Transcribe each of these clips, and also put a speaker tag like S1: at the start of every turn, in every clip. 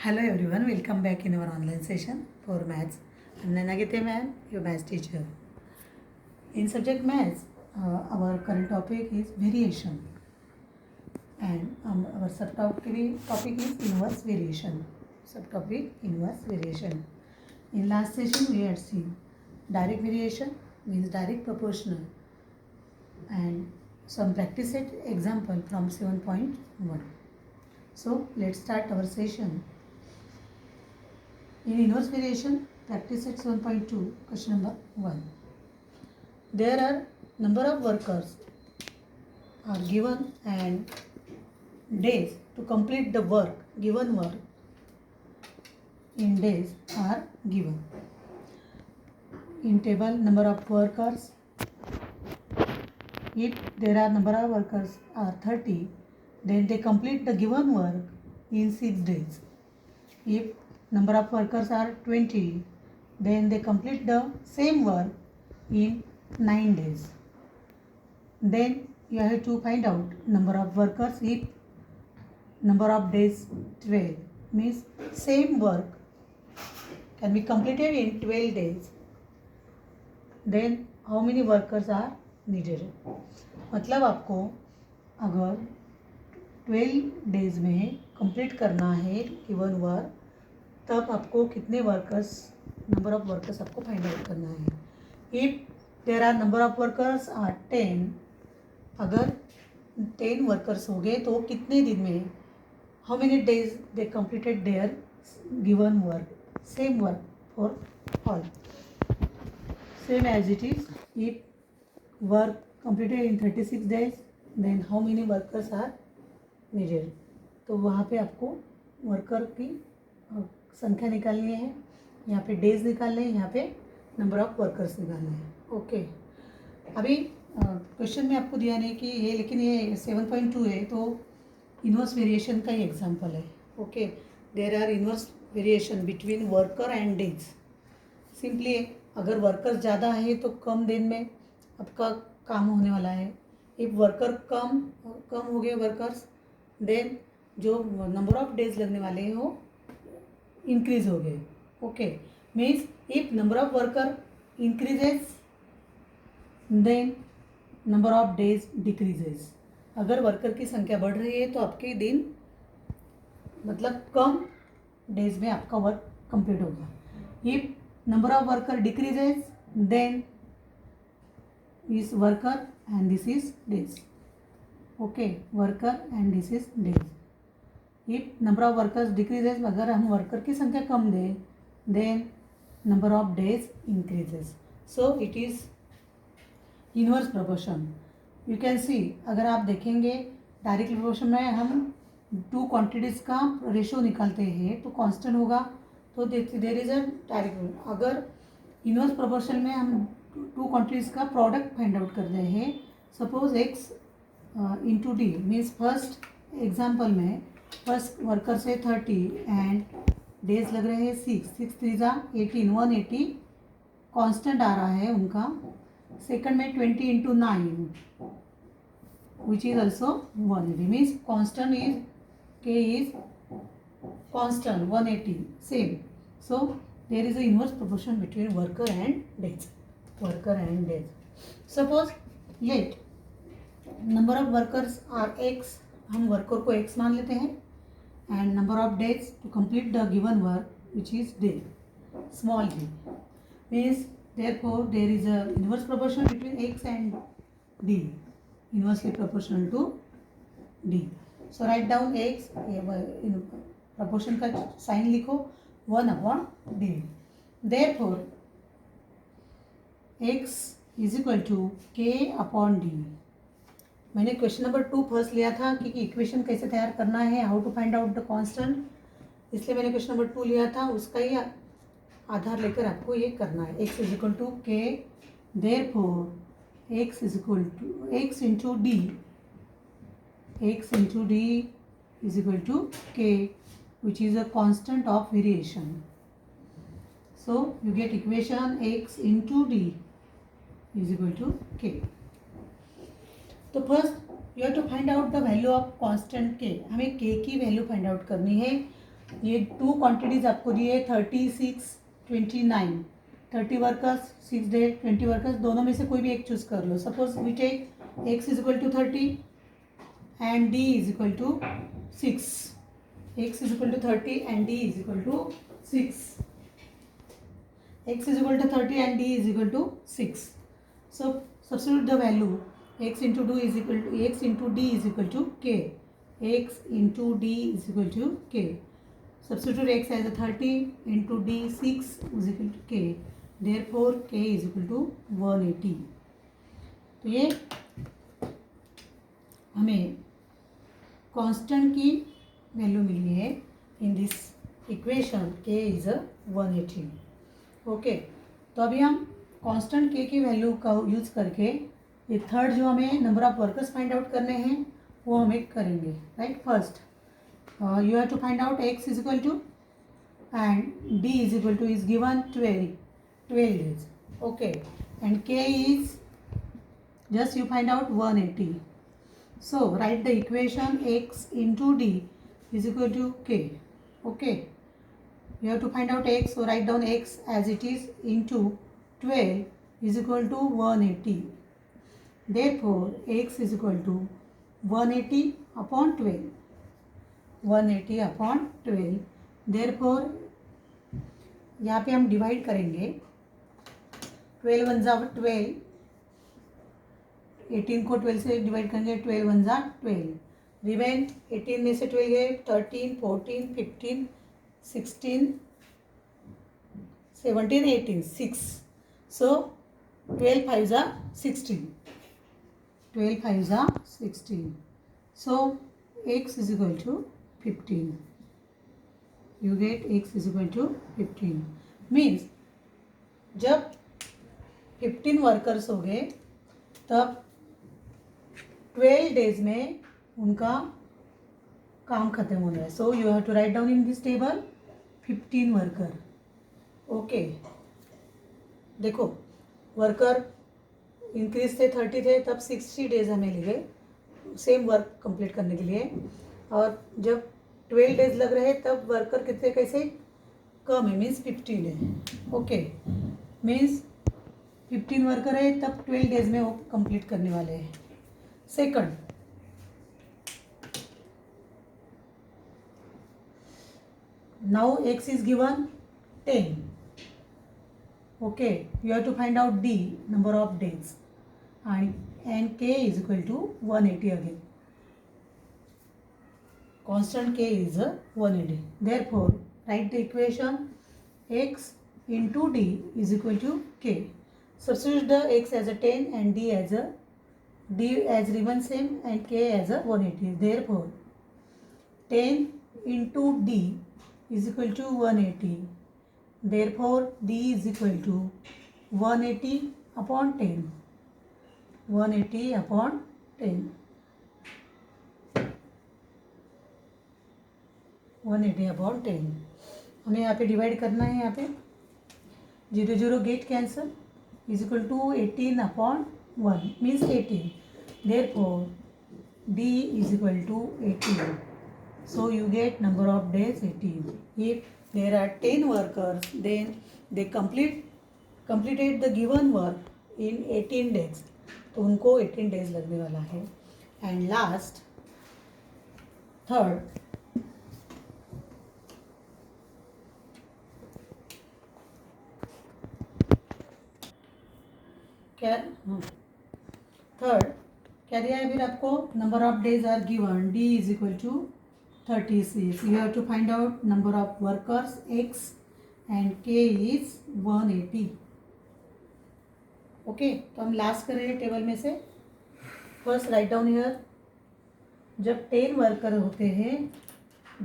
S1: Hello everyone, welcome back in our online session for maths. I'm Nanagite ma'am, your maths teacher. In subject maths, our current topic is variation, and our topic is inverse variation. Subtopic inverse variation. In last session, we had seen direct variation means direct proportional, and some practice set example from 7.1. So let's start our session. In inverse variation, practice at 7.2, question number 1. There are number of workers are given and days to complete the work, given work in days are given. In table, number of workers, if there are number of workers are 30, then they complete the given work in 6 days. If number of workers are 20, then they complete the same work in 9 days. Then you have to find out number of workers if number of days 12, means same work can be completed in 12 days. Then how many workers are needed? मतलब आपको अगर 12 days में complete करना है given work, तब आपको कितने workers, number of workers आपको फाइंड आउट करना है. If there are number of workers are 10, अगर 10 वर्कर्स हो गए तो कितने दिन में, how many days they completed their given work, same work for all, same as it is. If work completed in 36 days, then how many workers are needed. तो वहाँ पे आपको वर्कर की संख्या निकालनी है, यहाँ पे डेज निकालने हैं, यहाँ पे नंबर ऑफ वर्कर्स निकालने हैं. ओके, अभी क्वेश्चन में आपको दिया नहीं कि ये, लेकिन ये 7.2 है तो इन्वर्स वेरिएशन का ही एग्जांपल है. Okay, there are inverse variation between worker and days. Simply अगर वर्कर्स ज़्यादा है तो कम दिन में आपका काम होने वाला है. इफ वर्कर कम हो गए वर्कर्स, देन जो नंबर ऑफ डेज लगने वाले हैं वो इंक्रीज हो गए. Okay, means if number of worker increases, then number of days decreases. अगर वर्कर की संख्या बढ़ रही है तो आपके दिन, मतलब कम डेज में आपका वर्क कंप्लीट होगा. If number of worker decreases, then is worker and this is days. Okay, worker and this is days. If number of workers decreases, अगर हम वर्कर की संख्या कम दें, then number of days increases. So it is inverse proportion. You can see, अगर आप देखेंगे direct proportion में हम टू क्वांटिटीज़ का रेशो निकालते हैं तो कांस्टेंट होगा, तो देयर इज अ डायरेक्ट. अगर इनवर्स प्रोपोर्शन में हम टू क्वांटिटीज़ का प्रोडक्ट फाइंड आउट करते हैं, suppose x into D, means first example में फर्स्ट वर्कर से 30 एंड डेज लग रहे हैं 6 3 जा 18, 180 कांस्टेंट आ रहा है उनका. सेकंड में 20 into 9 which is also 180, means constant is k is constant 180 same. So there is a inverse proportion between worker and days. Suppose let number of workers are x, हम worker को x मान लेते हैं, and number of days to complete the given work which is d, small d. Means therefore there is a inverse proportion between x and d, inversely proportional to d. So write down x, in proportion का sign लिखो 1/d. therefore x is equal to k/d. मैंने question number 2 first लिया था कि equation कैसे तैयार करना है, how to find out the constant, इसलिए मैंने क्वेश्चन नंबर 2 लिया था, उसका ही आधार लेकर आपको ये करना है. x is equal to K, therefore x is equal to x into D, is equal to k, which is a constant of variation. So you get equation x into D is equal to k. तो first you have to find out the value of constant k. हमें k की value find out करनी है. ये 2 quantities आपको दी है 36, 29। 30 workers 6 day, 20 workers, दोनों में से कोई भी एक चूज कर लो। Suppose we take x is equal to 30 and d is equal to 6. X is equal to 30 and d is equal to 6. X is equal to 30 and d is equal to 6. So substitute the value. X into d is equal to x into d is equal to k. X into d is equal to k. Substitute x as a 30 into d 6 is equal to k. Therefore k is equal to 180. तो ये हमें constant की value मिली है in this equation k is 180. Okay, तो अभी हम constant k की वैल्यू का यूज़ करके ये थर्ड जो हमें number of workers find out करने हैं वो हमें करेंगे. Right, first you have to find out x is equal to and d is equal to is given 12 days. Okay, and k is just you find out 180. So write the equation x into d is equal to k. Okay, you have to find out x, so write down x as it is into 12 is equal to 180. Therefore x is equal to 180 upon 12. 180 upon 12. Therefore यहाँ पे हम divide करेंगे. 12 one जा 12, 18 को 12 से divide करेंगे. 12 one जा 12, remain 18 में से 12 गए 13, 14, 15, 16, 17, 18, 6. सो 12 5 जा 16. 12 5 जा 16. सो x is equal to 15. You get x is equal to 15. Means जब 15 वर्कर्स हो गए तब 12 डेज में उनका काम खत्म हो गया. So you have to write down in this table 15 worker. Okay, देखो वर्कर इंक्रीज थे 30 थे तब 60 डेज हमें लगे सेम वर्क कंप्लीट करने के लिए. और जब 12 डेज लग रहे तब वर्कर कितने कैसे कम है, मीन्स 15 है. ओके, मीन्स 15 वर्कर है तब 12 डेज में वो कंप्लीट करने वाले हैं. Second, now x is given 10. Okay, you have to find out d number of days and k is equal to 180 again. Constant k is 180. Therefore write the equation x into d is equal to k. Substitute the x as a 10 and d as remain same and k as a 180. Therefore 10 into d is equal to 180. Therefore d is equal to 180 upon 10. 180 upon 10. 180 upon 10. हमें यहाँ पे divide करना है. यहाँ पे 0 0 get cancel is equal to 18 upon 1 means 18. Therefore d is equal to 18. So you get number of days 18. If there are 10 workers, then they completed the given work in 18 days. तो उनको 18 days लगने वाला है. And last, third, क्या third क्या दिया है फिर आपको. Number of days are given, D is equal to 36. You have to find out number of workers x and k is 180. Okay, तो हम लास्ट कर रहे हैं टेबल में से. फर्स्ट राइट डाउन हियर, जब 10 वर्कर होते हैं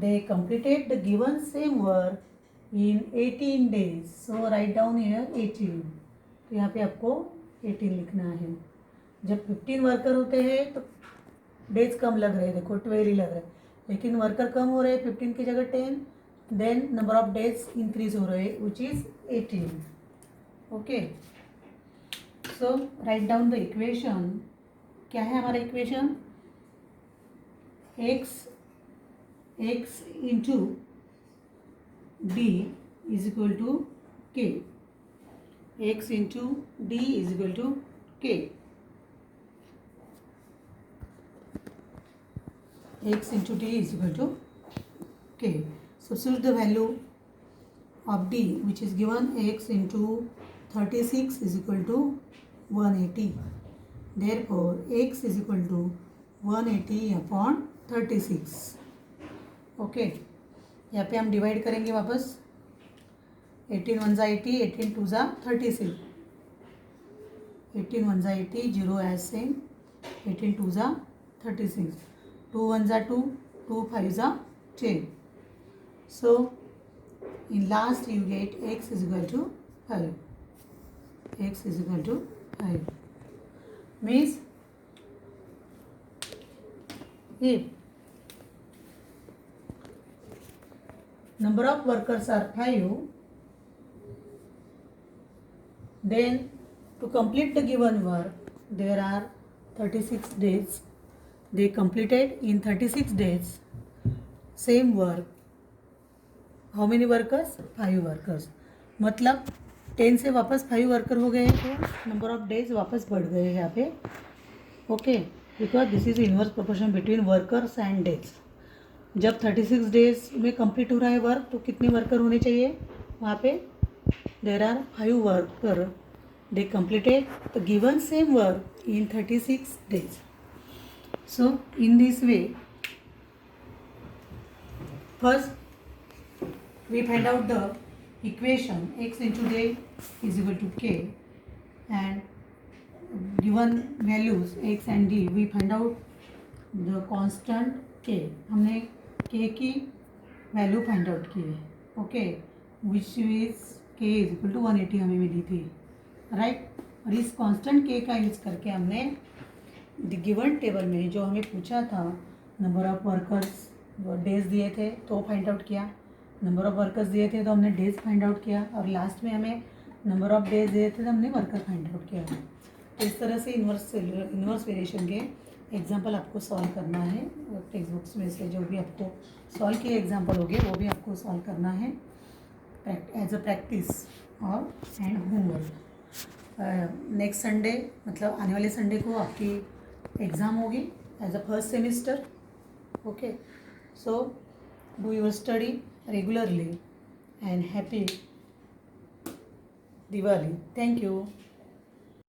S1: दे completed the given same work in 18 days. So write down here 18. तो यहाँ पे आपको 18 लिखना है. जब 15 वर्कर होते हैं तो डेज कम लग रहे हैं, देखो 12 ही लग रहे हैं, लेकिन वर्कर कम हो रहे हैं 15 की जगह 10. Then number of days increase हो रहे हैं which is 18. Okay, so write down the equation. क्या है हमारा equation? x into D is equal to K. X into D is equal to K. X into D is equal to K. Substitute the value of D, which is given X into 36 is equal to 180. Therefore, X is equal to 180 upon 36. Okay, यहाँ पे हम divide करेंगे वापस. 18 1 जा 80, 18 2 जा 36. 18 1 जा 80, 0 as same. 18 2 जा 36. 2 1 जा 2, 2 5 जा 10. So, in last you get x is equal to 5. X is equal to 5. Means if number of workers are 5, then to complete the given work there are 36 days. They completed in 36 days same work. How many workers? 5 workers. मतलब 10 से वापस 5 worker हो गए तो number of days वापस बढ़ गए यहाँ पे. Okay, because this is inverse proportion between workers and days. जब 36 डेज में कंप्लीट हो रहा है वर्क तो कितने वर्कर होने चाहिए वहाँ पे? There are 5 worker. They completed the given same work in 36 days. So in this way first we find out the equation x into day is equal to k, and given values x and d we find out the constant k. हमने k की value find out की है. Okay, which is k is equal to 180 हमें मिली थी, right. और इस constant k का use करके हमने द गिवन टेबल में जो हमें पूछा था नंबर ऑफ वर्कर्स डेज दिए थे तो फाइंड आउट किया, नंबर ऑफ वर्कर्स दिए थे तो हमने डेज फाइंड आउट किया, और लास्ट में हमें नंबर ऑफ डेज दिए थे तो हमने वर्कर फाइंड आउट किया. तो इस तरह से इन्वर्स वेरिएशन के एग्जांपल आपको सॉल्व करना है. टेक्स्ट बुक्स में से जो भी आपको सॉल्व किए एग्जांपल होंगे वो भी आपको सॉल्व करना है एज अ प्रैक्टिस और एंड होमवर्क. नेक्स्ट संडे मतलब आने वाले संडे को आपकी एग्ज़ाम होगी as a first semester. Okay, so do your study regularly and happy Diwali. Thank you.